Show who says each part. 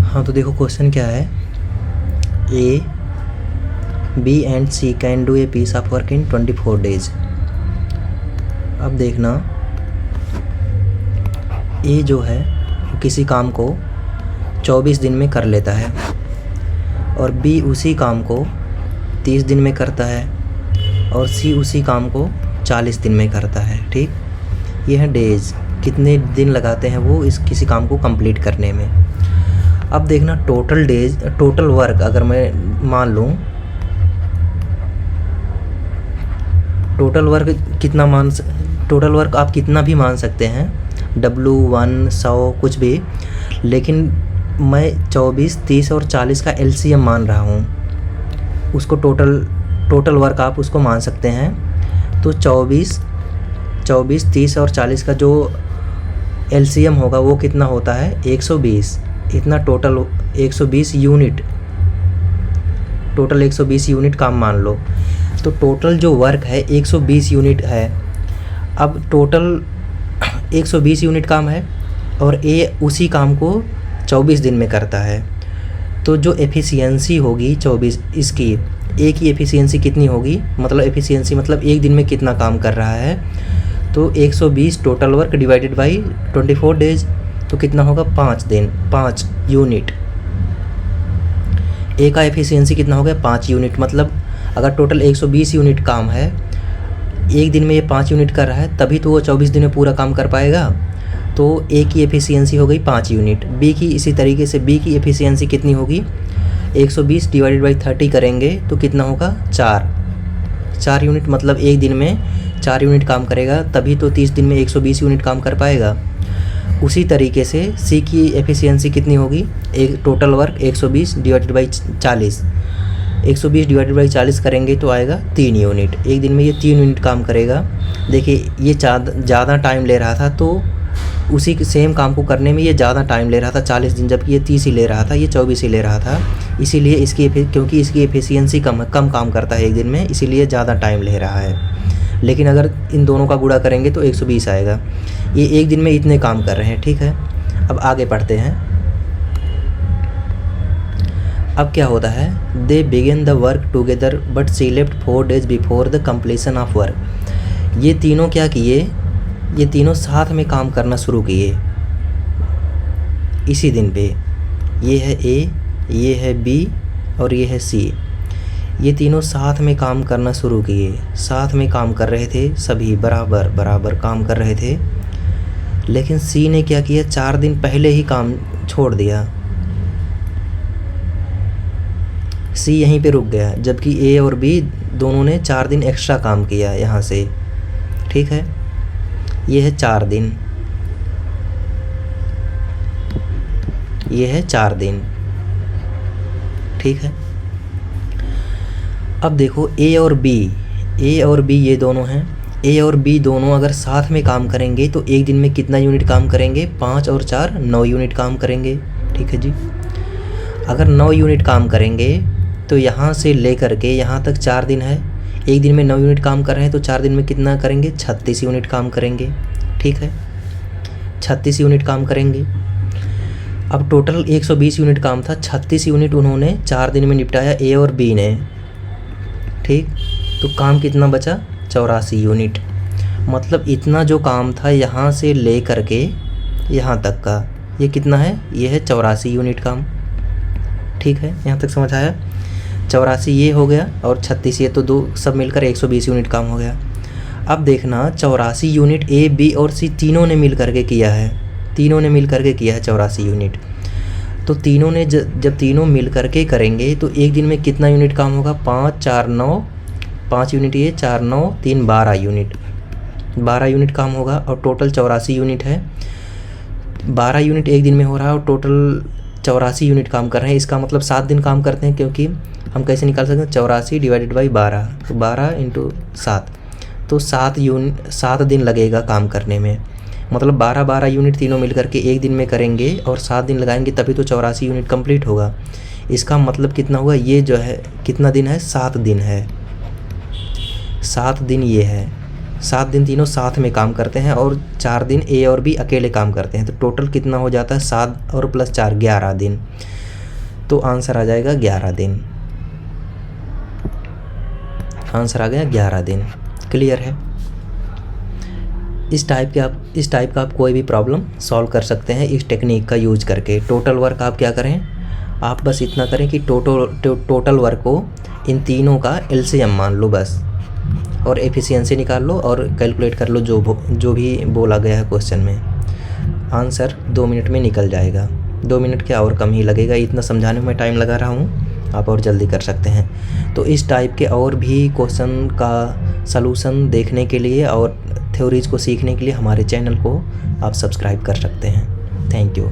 Speaker 1: हाँ तो देखो क्वेश्चन क्या है, A B and C can do a piece of work in 24 days. अब देखना, ए जो है वो किसी काम को 24 दिन में कर लेता है और बी उसी काम को 30 दिन में करता है और सी उसी काम को 40 दिन में करता है। ठीक, ये है डेज, कितने दिन लगाते हैं वो इस किसी काम को कंप्लीट करने में। अब देखना टोटल डेज, टोटल वर्क अगर मैं मान लूँ, टोटल वर्क आप कितना भी मान सकते हैं, W1 100 कुछ भी, लेकिन मैं 24, 30 और 40 का LCM मान रहा हूँ, उसको टोटल वर्क आप उसको मान सकते हैं। तो 24, 30 और 40 का जो LCM होगा वो कितना होता है, 120। इतना टोटल 120 यूनिट, टोटल 120 यूनिट काम मान लो। तो टोटल जो वर्क है 120 यूनिट है। अब टोटल 120 यूनिट काम है और ए उसी काम को 24 दिन में करता है। तो जो एफिशिएंसी होगी 24 इसकी, ए की एफिशिएंसी कितनी होगी, मतलब एफिशिएंसी मतलब एक दिन में कितना काम कर रहा है, तो 120 total work divided by 24 days, तो कितना होगा 5 दिन, 5 यूनिट। ए का एफिशिएंसी कितना हो गया 5 यूनिट, मतलब अगर टोटल 120 यूनिट काम है, एक दिन में ये 5 यूनिट कर रहा है, तभी तो वो 24 दिन में पूरा काम कर पाएगा। तो ए की एफिशिएंसी हो गई 5 यूनिट। बी की इसी तरीके से बी की एफिशिएंसी कितनी होगी, 120 डिवाइडेड बाई 30 करेंगे तो कितना होगा 4 यूनिट, मतलब एक दिन में 4 यूनिट काम करेगा, तभी तो 30 दिन में 120 यूनिट काम कर पाएगा। उसी तरीके से सी की एफिशिएंसी कितनी होगी, एक total work 120 divided by 40, 120 divided by 40 करेंगे तो आएगा 3 यूनिट। एक दिन में ये 3 यूनिट काम करेगा। देखिए ये ज़्यादा टाइम ले रहा था, तो उसी सेम काम को करने में ये ज़्यादा टाइम ले रहा था 40 दिन, जबकि ये 30 ही ले रहा था, ये 24 ही ले रहा था। इसीलिए क्योंकि इसकी एफिशिएंसी कम काम करता है एक दिन में, इसीलिए ज़्यादा टाइम ले रहा है। लेकिन अगर इन दोनों का गुणा करेंगे तो 120 आएगा। ये एक दिन में इतने काम कर रहे हैं। ठीक है, अब आगे पढ़ते हैं। अब क्या होता है, they begin the work together but C left 4 days before the completion of work. ये तीनों क्या किए, ये तीनों साथ में काम करना शुरू किए इसी दिन पे। ये है ए, ये है बी और ये है सी। ये तीनों साथ में काम करना शुरू किए, साथ में काम कर रहे थे, सभी बराबर काम कर रहे थे। लेकिन सी ने क्या किया, 4 दिन पहले ही काम छोड़ दिया। सी यहीं पे रुक गया, जबकि ए और बी दोनों ने 4 दिन एक्स्ट्रा काम किया यहाँ से। ठीक है, ये है 4 दिन, ये है 4 दिन। ठीक है, अब देखो ए और बी ये दोनों हैं। ए और बी दोनों अगर साथ में काम करेंगे तो एक दिन में कितना यूनिट काम करेंगे, 5 और 4 9 यूनिट काम करेंगे। ठीक है जी, अगर 9 यूनिट काम करेंगे तो यहाँ से लेकर के यहाँ तक 4 दिन है, एक दिन में 9 यूनिट काम कर रहे हैं, तो 4 दिन में कितना करेंगे, 36 यूनिट काम करेंगे। ठीक है, 36 यूनिट काम करेंगे। अब टोटल 120 यूनिट काम था, 36 यूनिट उन्होंने 4 दिन में निपटाया ए और बी ने। ठीक, तो काम कितना बचा, 84 यूनिट। मतलब इतना जो काम था यहाँ से ले करके यहाँ तक का, ये कितना है, ये है 84 यूनिट काम। ठीक है, यहाँ तक समझ आया। 84 ये हो गया और 36 ये, तो दो सब मिलकर 120 यूनिट काम हो गया। अब देखना 84 यूनिट ए बी और सी तीनों ने मिल करके किया है, 84 यूनिट। तो तीनों ने जब तीनों मिल करके करेंगे तो एक दिन में कितना यूनिट काम होगा, 5 4 9, 5 यूनिट ये, 4 9 3 12 यूनिट, 12 यूनिट काम होगा। और टोटल 84 यूनिट है, 12 यूनिट एक दिन में हो रहा है और टोटल 84 यूनिट काम कर रहे हैं। इसका मतलब 7 दिन काम करते हैं, क्योंकि हम कैसे निकाल सकते हैं, 84 डिवाइडेड बाई 12, तो 12 × 7, तो 7 दिन लगेगा काम करने में। मतलब 12 यूनिट तीनों मिलकर के एक दिन में करेंगे और 7 दिन लगाएंगे, तभी तो 84 यूनिट कंप्लीट होगा। इसका मतलब कितना हुआ, ये जो है कितना दिन है, 7 दिन है, 7 दिन ये है। 7 दिन तीनों साथ में काम करते हैं और 4 दिन ए और बी अकेले काम करते हैं। तो टोटल कितना हो जाता है 7 और प्लस 4 11 दिन। तो आंसर आ जाएगा 11 दिन। आंसर आ गया 11 दिन। क्लियर है। इस टाइप का आप कोई भी प्रॉब्लम सॉल्व कर सकते हैं इस टेक्निक का यूज करके। टोटल वर्क आप क्या करें, आप बस इतना करें कि टोटल वर्क को इन तीनों का एलसीएम मान लो बस, और एफिशिएंसी निकाल लो और कैलकुलेट कर लो जो भी बोला गया है क्वेश्चन में। आंसर 2 मिनट में निकल जाएगा। 2 मिनट क्या और कम ही लगेगा, इतना समझाने में टाइम लगा रहा हूँ, आप और जल्दी कर सकते हैं। तो इस टाइप के और भी क्वेश्चन का सलूशन देखने के लिए और थ्योरीज को सीखने के लिए हमारे चैनल को आप सब्सक्राइब कर सकते हैं। Thank you.